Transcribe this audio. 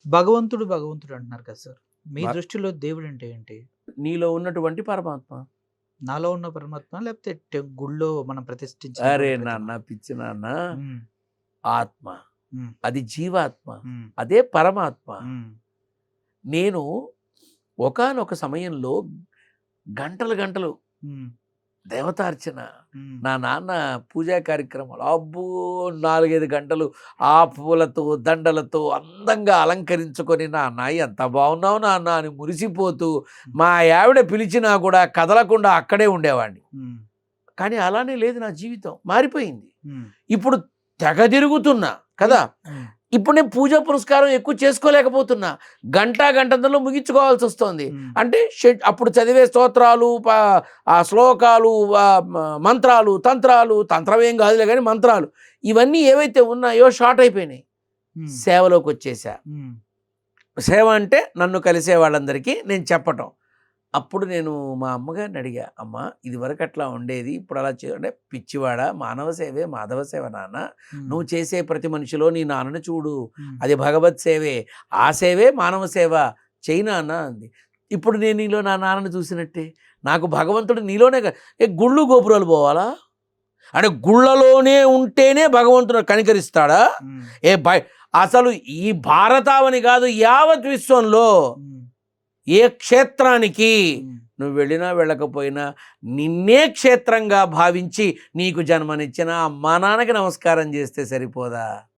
భగవంతుడు, భగవంతుడు అంటున్నారు కదా సార్! మీ మ దృష్టిలో దేవుడంటే ఏంటి? నీలో ఉన్నటువంటి పరమాత్మ. నాలో ఉన్న పరమాత్మ లేకపోతే గుడిలో మనం అరే ప్రతిష్ఠించినటువంటి ప్రతిమ? నాన్న, పిచ్చి నాన్న, హ్మ్. ఆత్మ. హ్మ్. అది జీవాత్మ. హ్మ్. అదే పరమాత్మ. హ్మ్. నేను ఒకానొక సమయంలో గంటలు గంటలు హ్మ్. దేవతార్చన, హ్మ్. నా నాన్న పూజా కార్యక్రమాలు అబ్బో! 4, 5 గంటలు ఆ పూలతో, దండలతో అందంగా అలంకరించుకొని, "నాన్న ఎంత బాగున్నావు నాన్న" అని మురిసిపోతూ, మా ఆవిడ పిలిచినా కూడా కదలకుండా అక్కడే ఉండేవాడిని. హ్మ్. కానీ అలానే లేదు నా జీవితం. మారిపోయింది. హ్మ్. ఇప్పుడు తెగ తిరుగుతున్నా కదా! హ్మ్. ఇప్పుడు నేను పూజా పురస్కారం ఎక్కువ చేసుకోలేకపోతున్నా. గంటన్నరలో ముగించుకోవాల్సొస్తోంది. హ్మ్. అంటే అప్పుడు చదివే స్తోత్రాలు, ఆ శ్లోకాలు, మంత్రాలు, తంత్రం ఏం కాదులే గానీ మంత్రాలు. ఇవన్నీ ఏవైతే ఉన్నాయో షార్ట్ అయిపోయినాయి. హ్మ్. సేవలోకొచ్చేసా. హ్మ్. సేవ అంటే నన్ను కలిసే వాళ్ళందరికీ నేను చెప్పటం. అప్పుడు నేను మా అమ్మగారిని అడిగా, "అమ్మా ఇదివరకు అట్లా ఉండేది. ఇప్పుడు అలా అంటే పిచ్చివాడా, మానవ సేవే మాధవ సేవ నాన్న. హ్మ్. నువ్వు చేసే ప్రతి మనిషిలో నీ నాన్నని చూడు. హ్మ్. అది భగవత్ సేవే. ఆ సేవే మానవ సేవ. చెయ్యి నాన్న" అంది. ఇప్పుడు నేను నీలో నా నాన్నని చూసినట్టే. నాకు భగవంతుడు నీలోనే గుళ్ళు గోపురాలు పోవాలా? అంటే గుళ్ళలోనే ఉంటేనే భగవంతుడు కనికరిస్తాడా? హ్మ్. ఏ బై అసలు ఈ భారతావని కాదు, యావత్ విశ్వంలో హ్మ్. ఏ క్షేత్రానికి హ్మ్. నువ్వు వెళ్ళినా వెళ్ళకపోయినా నిన్నే క్షేత్రంగా భావించి నీకు జన్మనిచ్చిన అమ్మా నాన్నకి నమస్కారం చేస్తే సరిపోదా?